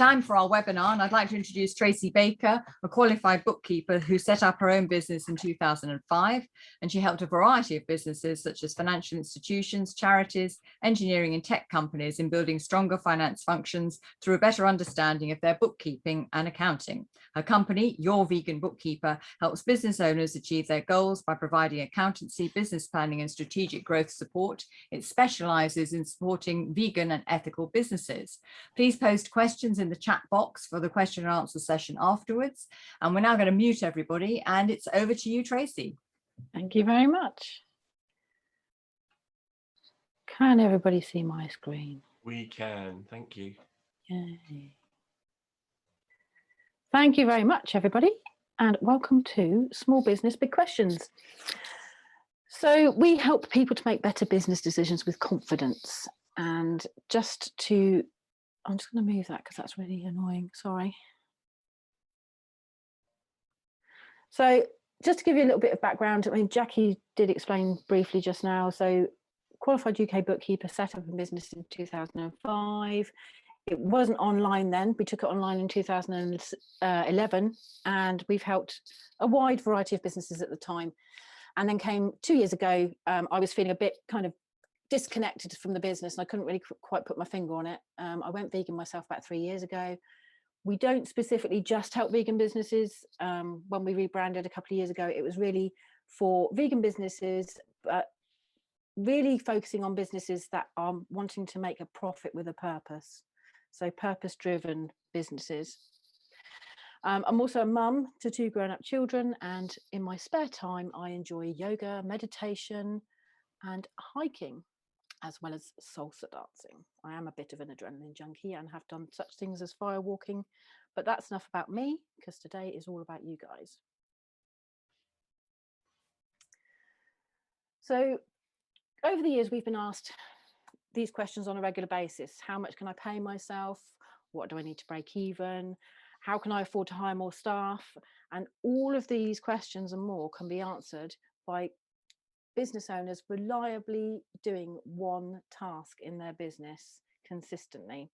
time for our webinar, and I'd like to introduce Tracy Baker, a qualified bookkeeper who set up her own business in 2005, and she helped a variety of businesses such as financial institutions, charities, engineering and tech companies in building stronger finance functions through a better understanding of their bookkeeping and accounting. Her company, Your Vegan Bookkeeper, helps business owners achieve their goals by providing accountancy, business planning and strategic growth support. It specializes in supporting vegan and ethical businesses. Please post questions in the chat box for the question and answer session afterwards. And we're now going to mute everybody, and it's over to you, Tracy. Thank you very much. Can everybody see my screen? We can, thank you. Yay. Thank you very much, everybody, and welcome to Small Business Big Questions. So we help people to make better business decisions with confidence. And I'm just going to move that because that's really annoying. Sorry. So just to give you a little bit of background, I mean, Jackie did explain briefly just now. So qualified UK bookkeeper, set up a business in 2005. It wasn't online then. We took it online in 2011, and we've helped a wide variety of businesses at the time. And then came 2 years ago, I was feeling a bit kind of disconnected from the business, and I couldn't really quite put my finger on it. I went vegan myself about 3 years ago. We don't specifically just help vegan businesses. When we rebranded a couple of years ago, it was really for vegan businesses, but really focusing on businesses that are wanting to make a profit with a purpose. So purpose-driven businesses. I'm also a mum to 2 grown-up children, and in my spare time, I enjoy yoga, meditation, and hiking, as well as salsa dancing. I am a bit of an adrenaline junkie and have done such things as fire walking, but that's enough about me, because today is all about you guys. So over the years, we've been asked these questions on a regular basis. How much can I pay myself? What do I need to break even? How can I afford to hire more staff? And all of these questions and more can be answered by business owners reliably doing one task in their business consistently.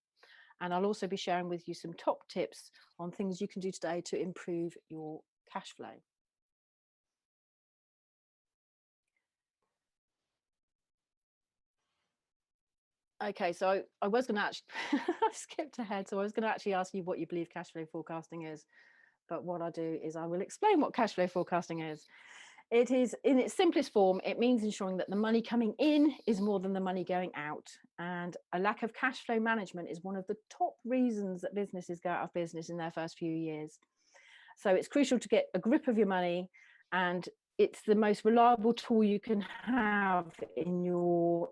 And I'll also be sharing with you some top tips on things you can do today to improve your cash flow. Okay, so I was going to actually, I skipped ahead. So I was going to actually ask you what you believe cash flow forecasting is. But what I'll do is I will explain what cash flow forecasting is. It is, in its simplest form, it means ensuring that the money coming in is more than the money going out. And a lack of cash flow management is one of the top reasons that businesses go out of business in their first few years. So it's crucial to get a grip of your money, and it's the most reliable tool you can have in your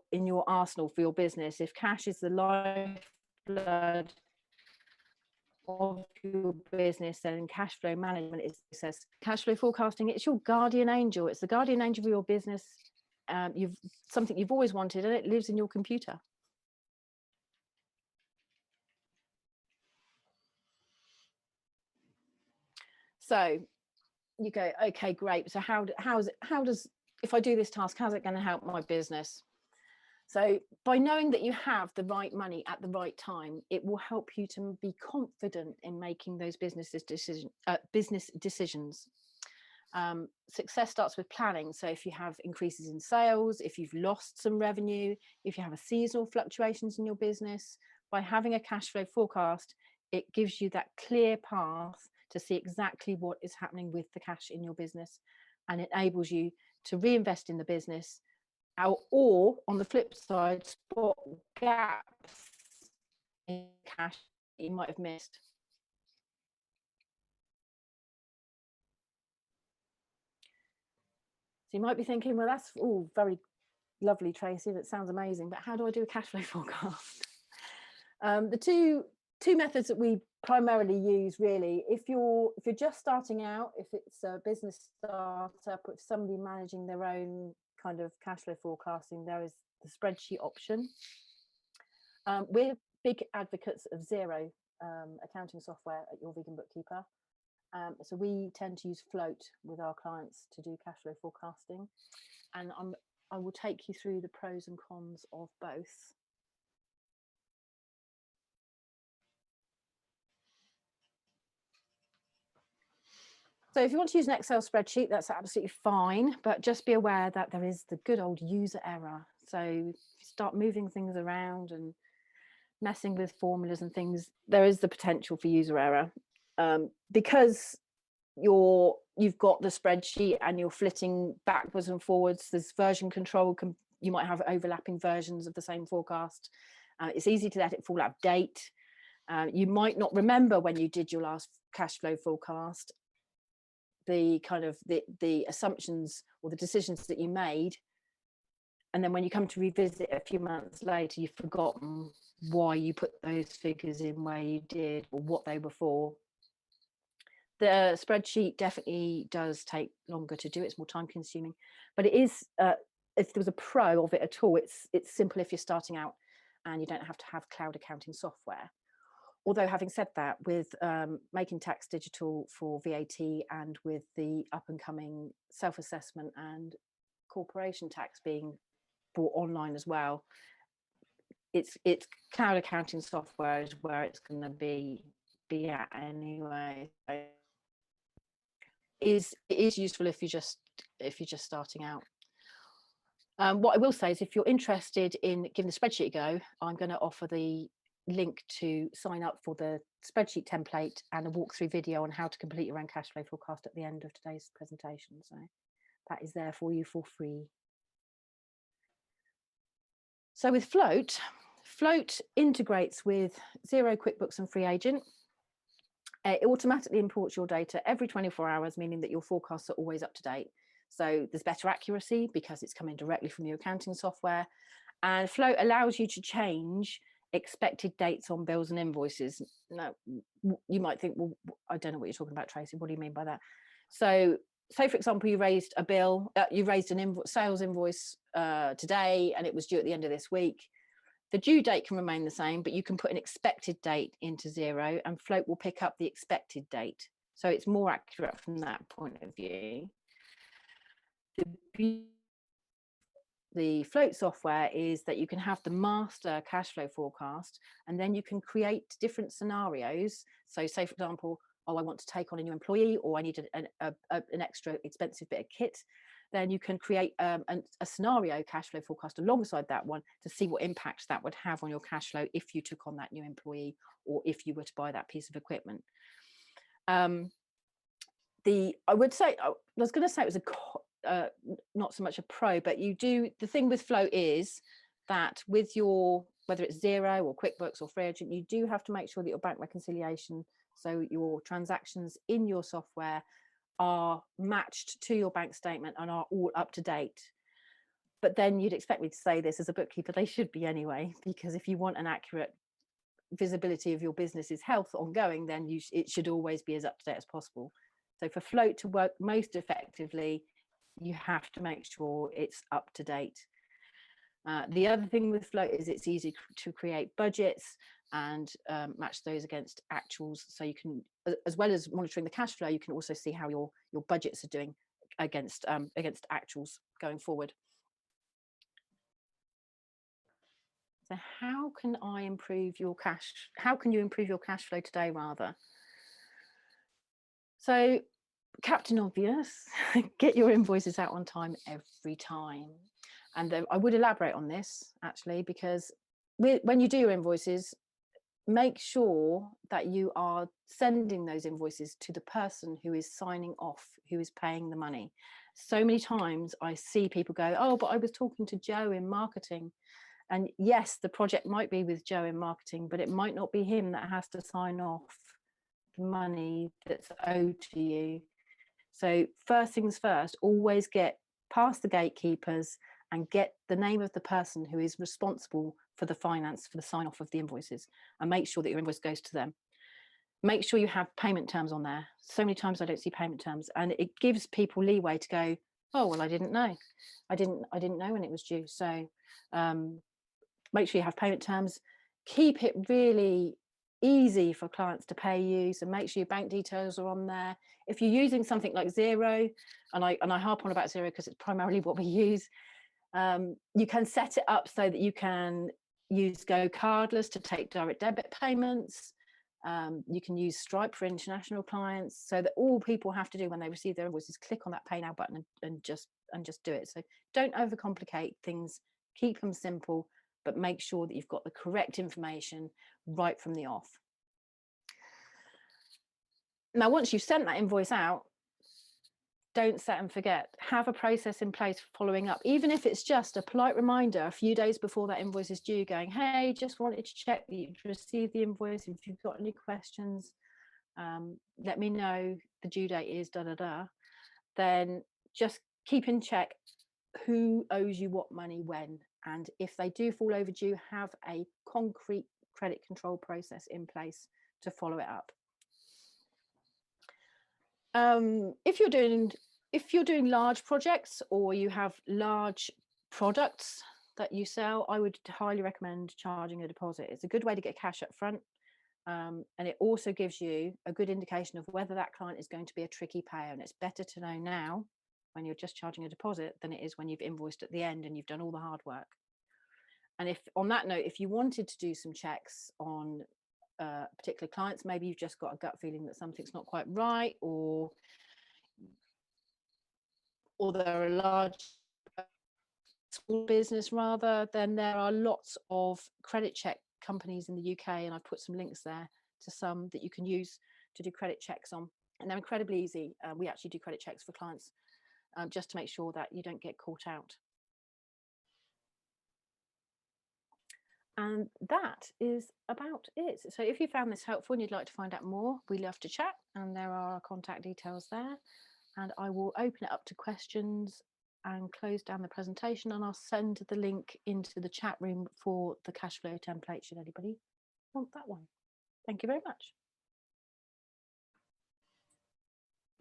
arsenal for your business. If cash is the lifeblood of your business, then cash flow management is success. Cash flow forecasting, it's your guardian angel. It's the guardian angel of your business. Something you've always wanted, and it lives in your computer. So you go, okay, great. So how does, if I do this task, how's it going to help my business? So by knowing that you have the right money at the right time, it will help you to be confident in making those business decisions. Success starts with planning. So if you have increases in sales, if you've lost some revenue, if you have a seasonal fluctuations in your business, by having a cash flow forecast, it gives you that clear path to see exactly what is happening with the cash in your business, and it enables you to reinvest in the business, or on the flip side, spot gaps in cash that you might have missed. So you might be thinking, well, that's all very lovely, Tracy, that sounds amazing, but how do I do a cash flow forecast? The two methods that we primarily use, really, if you're just starting out, if it's a business startup, if somebody managing their own kind of cash flow forecasting, there is the spreadsheet option. We're big advocates of Xero accounting software at Your Vegan Bookkeeper. So we tend to use Float with our clients to do cash flow forecasting, and I will take you through the pros and cons of both. So if you want to use an Excel spreadsheet, that's absolutely fine, but just be aware that there is the good old user error. So if you start moving things around and messing with formulas and things, there is the potential for user error, because you've got the spreadsheet and you're flitting backwards and forwards. There's version control. You might have overlapping versions of the same forecast. It's easy to let it fall out of date. You might not remember when you did your last cash flow forecast the kind of the assumptions or the decisions that you made, and then when you come to revisit a few months later, you've forgotten why you put those figures in where you did or what they were for. The spreadsheet definitely does take longer to do. It's more time consuming, but it is, if there was a pro of it at all, it's simple if you're starting out and you don't have to have cloud accounting software. Although having said that, with making tax digital for VAT and with the up and coming self-assessment and corporation tax being brought online as well, it's cloud accounting software is where it's going to be at anyway. So it is useful if you're just starting out. What I will say is, if you're interested in giving the spreadsheet a go, I'm going to offer the link to sign up for the spreadsheet template and a walkthrough video on how to complete your own cash flow forecast at the end of today's presentation. So that is there for you for free. So with Float integrates with Xero, QuickBooks and Free Agent. It automatically imports your data every 24 hours, meaning that your forecasts are always up to date. So there's better accuracy because it's coming directly from your accounting software. And Float allows you to change expected dates on bills and invoices. Now, you might think, well, I don't know what you're talking about, Tracy. What do you mean by that? So say, for example, you raised a bill, you raised an sales invoice today, and it was due at the end of this week. The due date can remain the same, but you can put an expected date into Xero, and Float will pick up the expected date. So it's more accurate from that point of view. The Float software is that you can have the master cash flow forecast, and then you can create different scenarios. So say, for example, I want to take on a new employee, or I need an extra expensive bit of kit. Then you can create a scenario cash flow forecast alongside that one to see what impact that would have on your cash flow if you took on that new employee, or if you were to buy that piece of equipment. I would say, I was going to say it was not so much a pro, but the thing with Float is that with whether it's Xero or QuickBooks or Free Agent, you do have to make sure that your bank reconciliation, so your transactions in your software, are matched to your bank statement and are all up to date. But then you'd expect me to say this as a bookkeeper, they should be anyway, because if you want an accurate visibility of your business's health ongoing, then it should always be as up to date as possible. So for Float to work most effectively, you have to make sure it's up to date. The other thing with Float is it's easy to create budgets and match those against actuals. So you can, as well as monitoring the cash flow, you can also see how your budgets are doing against actuals going forward. So how can I improve your cash? How can you improve your cash flow today, rather? So Captain Obvious, get your invoices out on time every time. And I would elaborate on this actually, because when you do your invoices, make sure that you are sending those invoices to the person who is signing off, who is paying the money. So many times I see people go, oh, but I was talking to Joe in marketing. And yes, the project might be with Joe in marketing, but it might not be him that has to sign off the money that's owed to you. So first things first, always get past the gatekeepers and get the name of the person who is responsible for the finance, for the sign off of the invoices, and make sure that your invoice goes to them. Make sure you have payment terms on there. So many times I don't see payment terms, and it gives people leeway to go, oh, well, I didn't know. I didn't know when it was due. So make sure you have payment terms. Keep it really easy for clients to pay you. So make sure your bank details are on there. If you're using something like Xero, and I harp on about Xero because it's primarily what we use, you can set it up so that you can use Go Cardless to take direct debit payments. You can use Stripe for international clients, so that all people have to do when they receive their invoices, click on that pay now button and just do it. So don't overcomplicate things, keep them simple, but make sure that you've got the correct information right from the off. Now, once you've sent that invoice out, don't set and forget. Have a process in place for following up, even if it's just a polite reminder a few days before that invoice is due, going, hey, just wanted to check that you've received the invoice. If you've got any questions, let me know. The due date is da da da. Then just keep in check who owes you what money when, and if they do fall overdue, have a concrete credit control process in place to follow it up. If you're doing large projects or you have large products that you sell, I would highly recommend charging a deposit. It's a good way to get cash up front, and it also gives you a good indication of whether that client is going to be a tricky payer. And it's better to know now when you're just charging a deposit than it is when you've invoiced at the end and you've done all the hard work. And if, on that note, if you wanted to do some checks on particular clients, maybe you've just got a gut feeling that something's not quite right, or they're a large small business rather, then there are lots of credit check companies in the UK, and I've put some links there to some that you can use to do credit checks on, and they're incredibly easy. We actually do credit checks for clients just to make sure that you don't get caught out. And that is about it. So if you found this helpful and you'd like to find out more, we love to chat, and there are our contact details there. And I will open it up to questions and close down the presentation, and I'll send the link into the chat room for the cash flow template should anybody want that one. Thank you very much.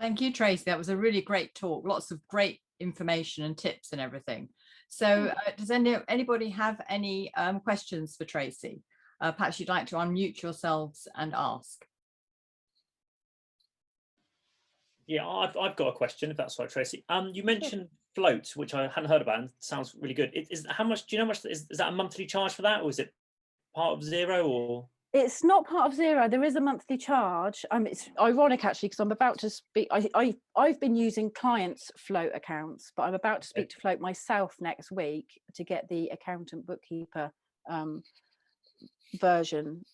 Thank you, Tracy. That was a really great talk. Lots of great information and tips and everything. So does anybody have any questions for Tracy? Perhaps you'd like to unmute yourselves and ask. Yeah, I've got a question, if that's right, Tracy. You mentioned float, which I hadn't heard about, and sounds really good. How much? Do you know how much is that a monthly charge for that, or is it part of Zero? Or it's not part of Zero. There is a monthly charge. It's ironic actually, because I'm about to speak. I've been using clients' float accounts, but I'm about to speak to float myself next week to get the accountant bookkeeper version.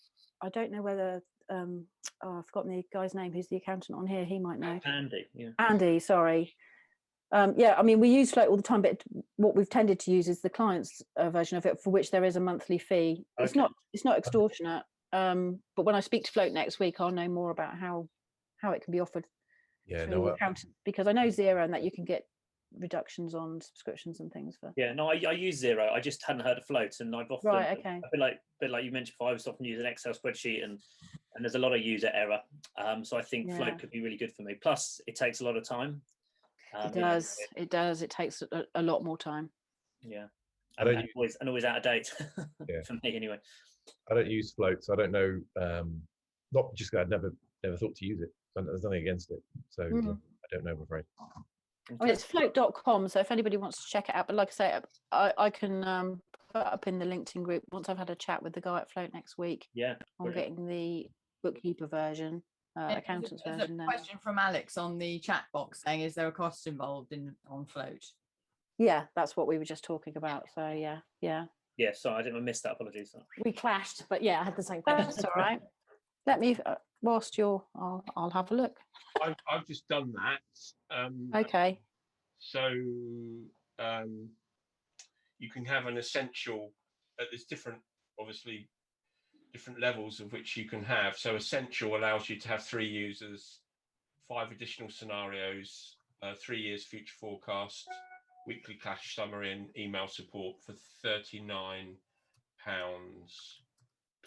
I don't know whether I've forgotten the guy's name who's the accountant on here. He might know. Andy, yeah. Andy, sorry. Yeah, I mean, we use float all the time, but what we've tended to use is the client's version of it, for which there is a monthly fee. Okay. It's not extortionate. But when I speak to float next week, I'll know more about how it can be offered. Yeah, no, accountant, because I know Zero and that you can get reductions on subscriptions and things for. Yeah, no, I use Zero. I just hadn't heard of float, and I've often okay. a bit like you mentioned before, I was often using an Excel spreadsheet, and there's a lot of user error. So I think float could be really good for me. Plus, it takes a lot of time. It does. It does. It takes a lot more time. Yeah, and always out of date. Yeah. For me anyway. I don't use float, so I don't know. Not just I'd never thought to use it. There's nothing against it, so I don't know. I'm afraid. Well, it's float.com, so if anybody wants to check it out, but like I say, I can put up in the LinkedIn group once I've had a chat with the guy at Float next week. Yeah, on getting the bookkeeper version, accountant's version. There's a question from Alex on the chat box saying, "Is there a cost involved on Float?" Yeah, that's what we were just talking about. So yeah. Yeah, sorry, I didn't miss that. Apologies. We clashed, but yeah, I had the same question. That's all right. Let me, whilst I'll have a look. I've just done that. Okay. So you can have an essential. There's obviously different levels of which you can have. So essential allows you to have 3 users, 5 additional scenarios, 3 years future forecast, weekly cash summary, and email support for £39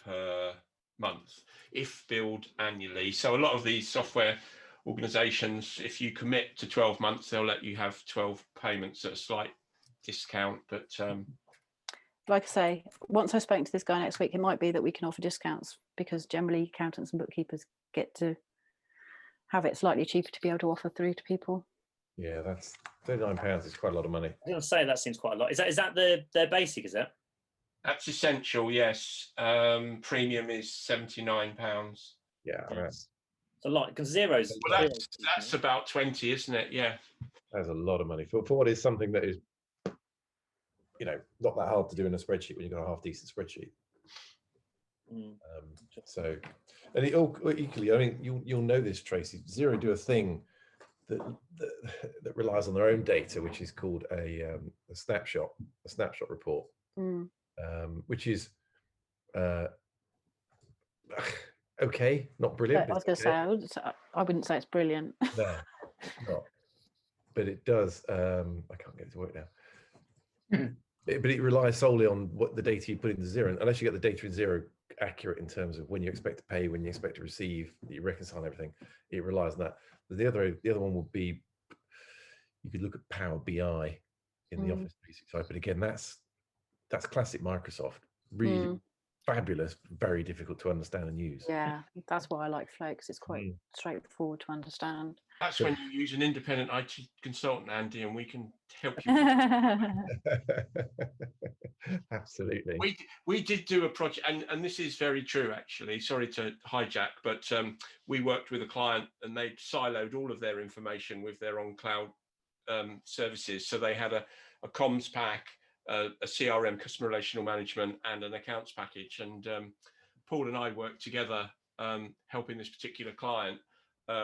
per month if billed annually. So a lot of these software organizations, if you commit to 12 months, they'll let you have 12 payments at a slight discount. But like I say, once I've spoken to this guy next week, it might be that we can offer discounts, because generally accountants and bookkeepers get to have it slightly cheaper to be able to offer through to people. Yeah, that's £39 is quite a lot of money. I was going to say that seems quite a lot. Is that their basic? Is that? That's essential, yes. Premium is £79. Yeah, Yeah. right. It's a lot because zeros. Well, zeros- that's about 20, isn't it? Yeah. That's a lot of money for what is something that is, not that hard to do in a spreadsheet when you've got a half decent spreadsheet. Mm. So, and equally, I mean, you'll know this, Tracy. Xero do a thing that relies on their own data, which is called a snapshot report, which is okay, not brilliant. I was going to say, I wouldn't say it's brilliant. No, not. But it does. I can't get it to work now. But it relies solely on what the data you put into Xero, and unless you get the data in Xero accurate in terms of when you expect to pay, when you expect to receive, you reconcile everything. It relies on that. The other one would be, you could look at Power BI in the Office 365, but again, that's classic Microsoft. Really fabulous, very difficult to understand and use. Yeah, that's why I like Flow, because it's quite straightforward to understand. That's when you use an independent IT consultant, Andy, and we can help you. Absolutely. We did do a project, and this is very true, actually. Sorry to hijack, but we worked with a client and they'd siloed all of their information with their on-cloud services. So they had a comms pack, a CRM, customer relational management, and an accounts package. And Paul and I worked together helping this particular client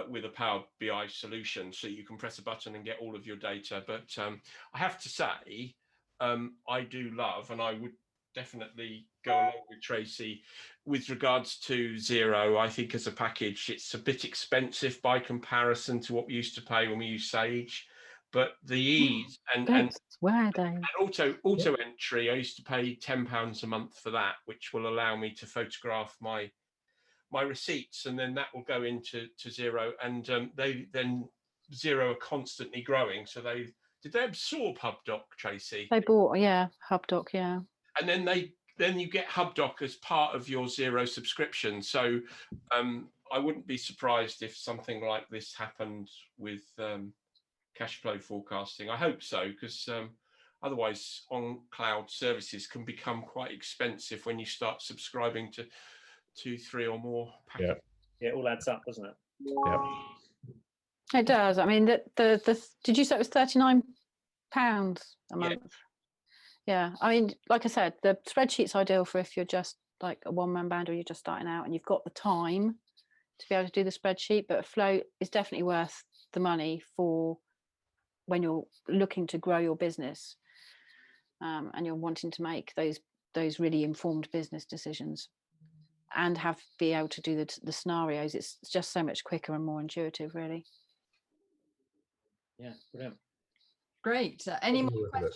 with a Power BI solution. So you can press a button and get all of your data. But I have to say, I do love, and I would definitely go along with Tracy with regards to Xero. I think as a package, it's a bit expensive by comparison to what we used to pay when we used Sage. But the ease and auto entry, I used to pay £10 a month for that, which will allow me to photograph my receipts, and then that will go into Xero. And Xero are constantly growing. So did they absorb HubDoc, Tracy? They bought, HubDoc, yeah. And then you get HubDoc as part of your Xero subscription. So I wouldn't be surprised if something like this happened with Cashflow forecasting. I hope so, because otherwise on-cloud services can become quite expensive when you start subscribing to 2, 3 or more packages. Yeah, it all adds up, doesn't it? Yeah. It does. I mean, did you say it was £39 a month? Yeah. I mean, like I said, the spreadsheet's ideal for if you're just like a one-man band or you're just starting out and you've got the time to be able to do the spreadsheet. But Flow is definitely worth the money for when you're looking to grow your business and you're wanting to make those really informed business decisions and be able to do the scenarios. It's just so much quicker and more intuitive, really. Yeah, brilliant. Great. Any more questions?